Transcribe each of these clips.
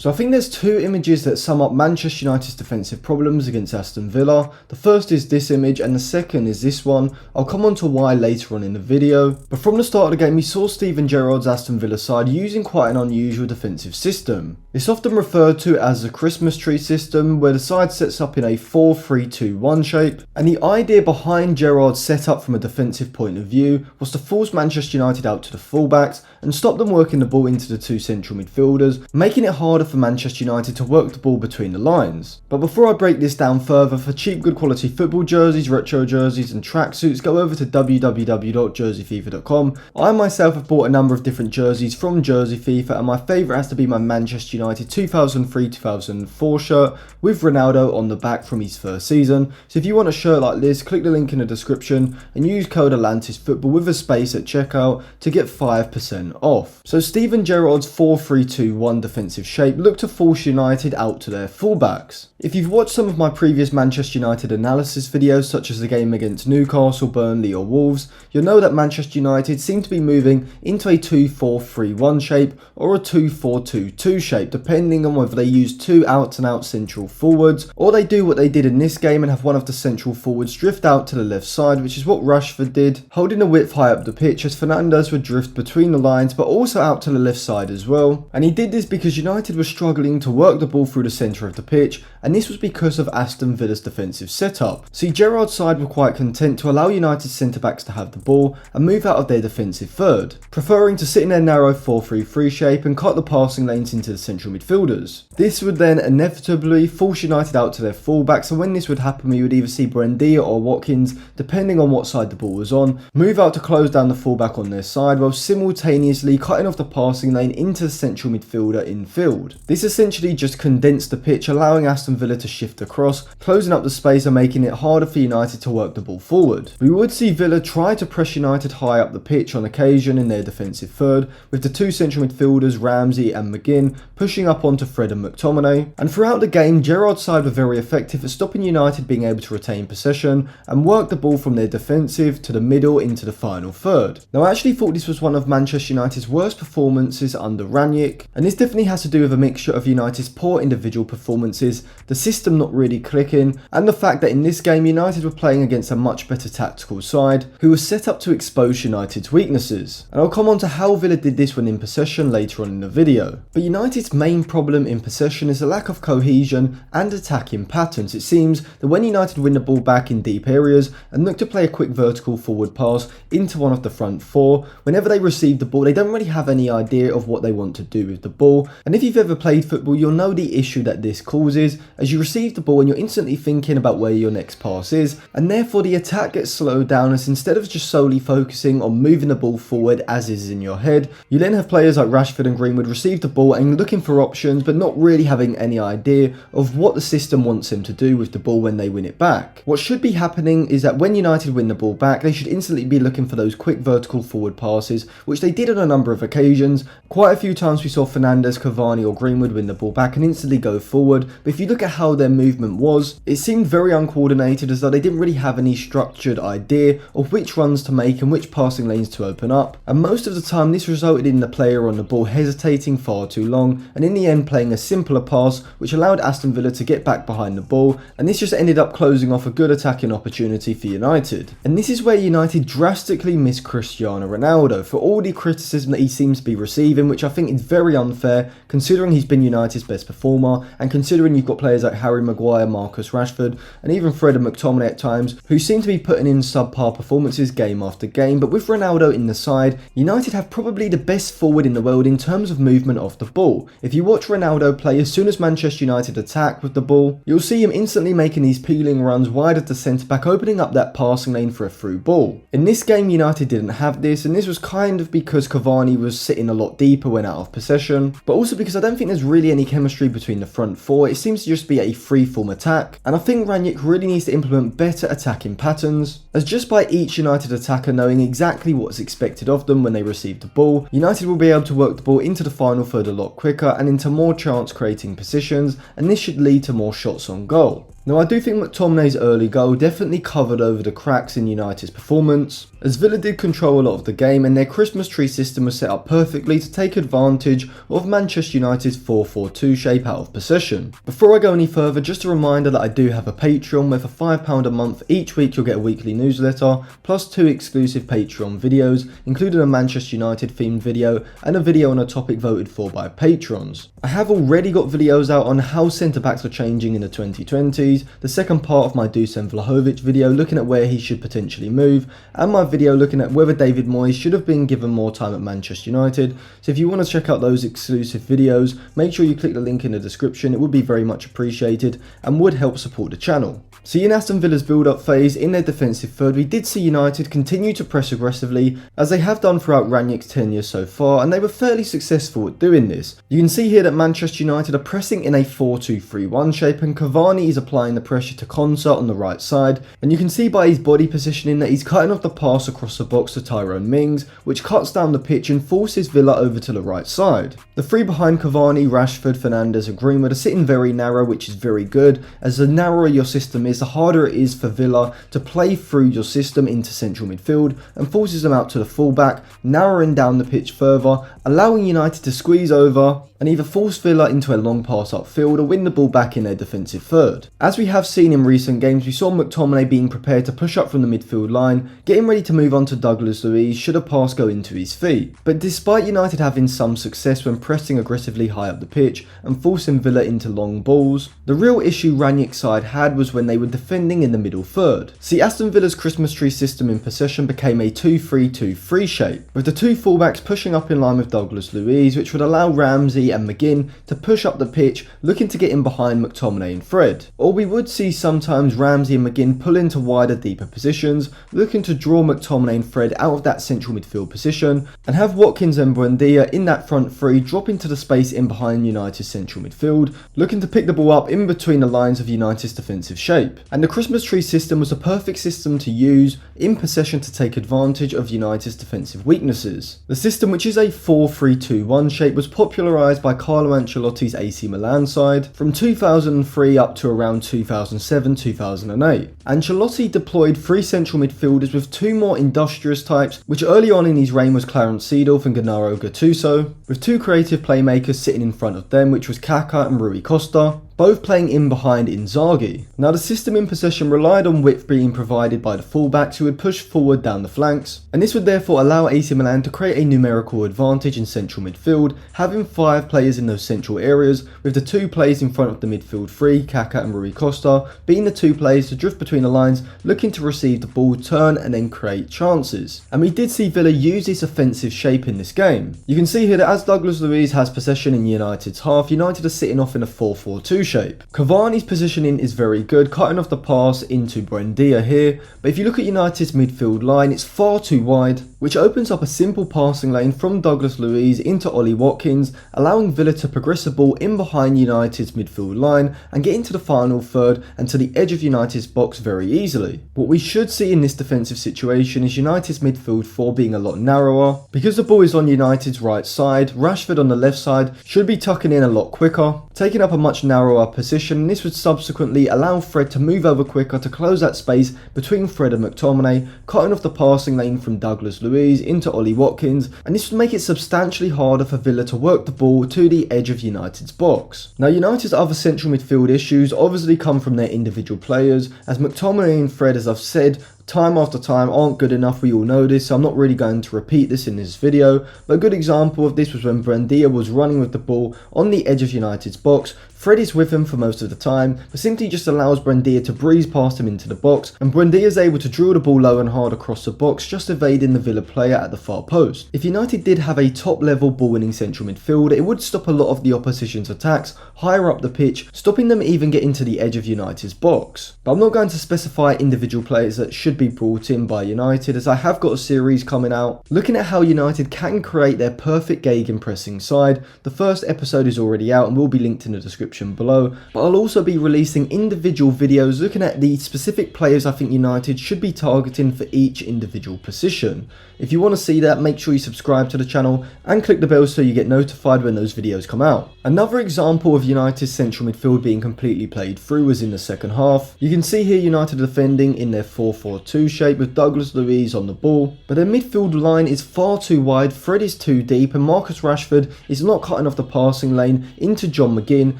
So I think there's two images that sum up Manchester United's defensive problems against Aston Villa. The first is this image and the second is this one. I'll come on to why later on in the video. But from the start of the game we saw Steven Gerrard's Aston Villa side using quite an unusual defensive system. It's often referred to as the Christmas tree system, where the side sets up in a 4-3-2-1 shape, and the idea behind Gerrard's setup from a defensive point of view was to force Manchester United out to the fullbacks and stop them working the ball into the two central midfielders, making it harder for Manchester United to work the ball between the lines. But before I break this down further, for cheap good quality football jerseys, retro jerseys and tracksuits, go over to www.jerseyfifa.com. I myself have bought a number of different jerseys from Jersey FIFA, and my favourite has to be my Manchester United 2003-2004 shirt with Ronaldo on the back from his first season. So if you want a shirt like this, click the link in the description and use code ATLANTISFOOTBALL with a space at checkout to get 5% off. So Steven Gerrard's 4-3-2-1 defensive shape looked to force United out to their fullbacks. If you've watched some of my previous Manchester United analysis videos, such as the game against Newcastle, Burnley or Wolves, you'll know that Manchester United seem to be moving into a 2-4-3-1 shape or a 2-4-2-2 shape, depending on whether they use two out-and-out central forwards, or they do what they did in this game and have one of the central forwards drift out to the left side, which is what RASHFORD did, holding the width high up the pitch as Fernandes would drift between the lines but also out to the left side as well. And he did this because United was struggling to work the ball through the centre of the pitch, and this was because of Aston Villa's defensive setup. See, Gerrard's side were quite content to allow United's centre-backs to have the ball and move out of their defensive third, preferring to sit in their narrow 4-3-3 shape and cut the passing lanes into the central midfielders. This would then inevitably force United out to their fullbacks, and when this would happen we would either see Buendia or Watkins, depending on what side the ball was on, move out to close down the fullback on their side while simultaneously cutting off the passing lane into the central midfielder infield. This essentially just condensed the pitch, allowing Aston Villa to shift across, closing up the space and making it harder for United to work the ball forward. We would see Villa try to press United high up the pitch on occasion in their defensive third, with the two central midfielders Ramsey and McGinn pushing up onto Fred and McTominay. And throughout the game, Gerrard's side were very effective at stopping United being able to retain possession and work the ball from their defensive to the middle into the final third. Now I actually thought this was one of Manchester United's worst performances under Rangnick, and this definitely has to do with a mixture of United's poor individual performances, the system not really clicking, and the fact that in this game United were playing against a much better tactical side who was set up to expose United's weaknesses. And I'll come on to how Villa did this when in possession later on in the video. But United's main problem in possession is a lack of cohesion and attacking patterns. It seems that when United win the ball back in deep areas and look to play a quick vertical forward pass into one of the front four, whenever they receive the ball they don't really have any idea of what they want to do with the ball. And if you've ever played football, you'll know the issue that this causes, as you receive the ball and you're instantly thinking about where your next pass is, and therefore the attack gets slowed down, as instead of just solely focusing on moving the ball forward as is in your head, you then have players like Rashford and Greenwood receive the ball and looking for options but not really having any idea of what the system wants them to do with the ball when they win it back. What should be happening is that when United win the ball back, they should instantly be looking for those quick vertical forward passes, which they did on a number of occasions. Quite a few times we saw Fernandes, Cavani or Greenwood win the ball back and instantly go forward, but if you look at how their movement was, it seemed very uncoordinated, as though they didn't really have any structured idea of which runs to make and which passing lanes to open up, and most of the time this resulted in the player on the ball hesitating far too long and in the end playing a simpler pass which allowed Aston Villa to get back behind the ball, and this just ended up closing off a good attacking opportunity for United. And this is where United drastically missed Cristiano Ronaldo for all the criticism that he seems to be receiving, which I think is very unfair considering he's been United's best performer and considering you've got players like Harry Maguire, Marcus Rashford and even Fred and McTominay at times who seem to be putting in subpar performances game after game. But with Ronaldo in the side, United have probably the best forward in the world in terms of movement off the ball. If you watch Ronaldo play, as soon as Manchester United attack with the ball, you'll see him instantly making these peeling runs wide of the centre back, opening up that passing lane for a through ball. In this game United didn't have this, and this was kind of because Cavani was sitting a lot deeper when out of possession, but also because I don't think there's really any chemistry between the front four. It seems to just be a free-form attack, and I think Rangnick really needs to implement better attacking patterns, as just by each United attacker knowing exactly what's expected of them when they receive the ball, United will be able to work the ball into the final third a lot quicker and into more chance creating positions, and this should lead to more shots on goal. Now I do think McTominay's early goal definitely covered over the cracks in United's performance, as Villa did control a lot of the game and their Christmas tree system was set up perfectly to take advantage of Manchester United's 4-4-2 shape out of possession. Before I go any further, just a reminder that I do have a Patreon where for £5 a month each week you'll get a weekly newsletter, plus 2 exclusive Patreon videos, including a Manchester United themed video and a video on a topic voted for by patrons. I have already got videos out on how centre backs are changing in the 2020s, the second part of my Dusan Vlahovic video looking at where he should potentially move, and my video looking at whether David Moyes should have been given more time at Manchester United. So if you want to check out those exclusive videos, make sure you click the link in the description. It would be very much appreciated and would help support the channel. So in Aston Villa's build-up phase in their defensive third, we did see United continue to press aggressively, as they have done throughout Rangnick's tenure so far, and they were fairly successful at doing this. You can see here that Manchester United are pressing in a 4-2-3-1 shape, and Cavani is applying the pressure to Konsa on the right side, and you can see by his body positioning that he's cutting off the pass across the box to Tyrone Mings, which cuts down the pitch and forces Villa over to the right side. The three behind Cavani, Rashford, Fernandes and Greenwood are sitting very narrow, which is very good, as the narrower your system is, the harder it is for Villa to play through your system into central midfield and forces them out to the fullback, narrowing down the pitch further, allowing United to squeeze over and either force Villa into a long pass upfield or win the ball back in their defensive third. As we have seen in recent games, we saw McTominay being prepared to push up from the midfield line, getting ready to move on to Douglas Luiz should a pass go into his feet. But despite United having some success when pressing aggressively high up the pitch and forcing Villa into long balls, the real issue Rangnick's side had was when they were defending in the middle third. See, Aston Villa's Christmas tree system in possession became a 2-3-2-3 shape, with the two fullbacks pushing up in line with Douglas Luiz, which would allow Ramsey and McGinn to push up the pitch, looking to get in behind McTominay and Fred. Or we would see sometimes Ramsey and McGinn pull into wider, deeper positions, looking to draw McTominay and Fred out of that central midfield position, and have Watkins and Buendia in that front three drop into the space in behind United's central midfield, looking to pick the ball up in between the lines of United's defensive shape. And the Christmas tree system was a perfect system to use in possession to take advantage of United's defensive weaknesses. The system, which is a 4-3-2-1 shape, was popularised by Carlo Ancelotti's AC Milan side from 2003 up to around 2007-2008. Ancelotti deployed 3 central midfielders with 2 more industrious types, which early on in his reign was Clarence Seedorf and Gennaro Gattuso, with 2 creative playmakers sitting in front of them, which was Kaká and Rui Costa, both playing in behind Inzaghi. Now the system in possession relied on width being provided by the fullbacks, who would push forward down the flanks, and this would therefore allow AC Milan to create a numerical advantage in central midfield, having 5 players in those central areas, with the 2 players in front of the midfield 3, Kaká and Rui Costa, being the 2 players to drift between the lines, looking to receive the ball, turn and then create chances. And we did see Villa use this offensive shape in this game. You can see here that as Douglas Luiz has possession in United's half, United are sitting off in a 4-4-2 shape. Cavani's positioning is very good, cutting off the pass into Buendia here, but if you look at United's midfield line, it's far too wide, which opens up a simple passing lane from Douglas Luiz into Ollie Watkins, allowing Villa to progress the ball in behind United's midfield line and get into the final third and to the edge of United's box very easily. What we should see in this defensive situation is United's midfield 4 being a lot narrower. Because the ball is on United's right side, Rashford on the left side should be tucking in a lot quicker, taking up a much narrower position, and this would subsequently allow Fred to move over quicker to close that space between Fred and McTominay, cutting off the passing lane from Douglas Luiz into Ollie Watkins, and this would make it substantially harder for Villa to work the ball to the edge of United's box. Now United's other central midfield issues obviously come from their individual players, as McTominay and Fred, as I've said, time after time aren't good enough. We all know this, so I'm not really going to repeat this in this video, but a good example of this was when Buendia was running with the ball on the edge of United's box. Fred is with him for most of the time, but simply just allows Buendia to breeze past him into the box, and Buendia is able to drill the ball low and hard across the box, just evading the Villa player at the far post. If United did have a top level ball winning central midfield, it would stop a lot of the opposition's attacks higher up the pitch, stopping them even getting to the edge of United's box. But I'm not going to specify individual players that should should be brought in by United, as I have got a series coming out looking at how United can create their perfect gegenpressing side. The first episode is already out and will be linked in the description below, but I'll also be releasing individual videos looking at the specific players I think United should be targeting for each individual position. If you want to see that, make sure you subscribe to the channel and click the bell so you get notified when those videos come out. Another example of United's central midfield being completely played through was in the second half. You can see here United defending in their 4-4-2 shape with Douglas Luiz on the ball, but their midfield line is far too wide, Fred is too deep, and Marcus Rashford is not cutting off the passing lane into John McGinn,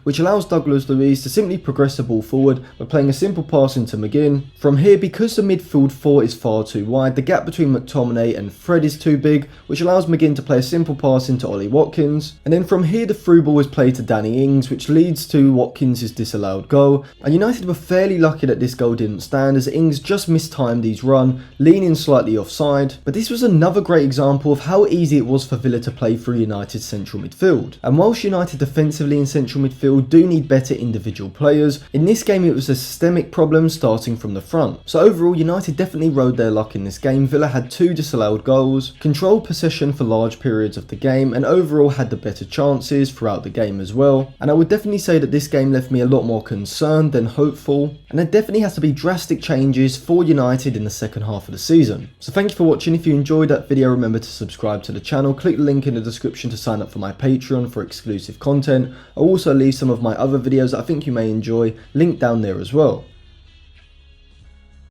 which allows Douglas Luiz to simply progress the ball forward by playing a simple pass into McGinn. From here, because the midfield 4 is far too wide, the gap between McTominay and Fred is too big, which allows McGinn to play a simple pass into Ollie Watkins. And then from here, the through ball is played to Danny Ings, which leads to Watkins' disallowed goal. And United were fairly lucky that this goal didn't stand, as Ings just mistimed his run, leaning slightly offside. But this was another great example of how easy it was for Villa to play through United's central midfield. And whilst United defensively in central midfield do need better individual players, in this game it was a systemic problem starting from the front. So overall, United definitely rode their luck in this game. Villa had 2 disallowed goals, controlled possession for large periods of the game, and overall had the better chances throughout the game as well. And I would definitely say that this game left me a lot more concerned than hopeful, and there definitely has to be drastic changes for United in the second half of the season. So thank you for watching. If you enjoyed that video, remember to subscribe to the channel, click the link in the description to sign up for my Patreon for exclusive content. I'll also leave some of my other videos that I think you may enjoy linked down there as well.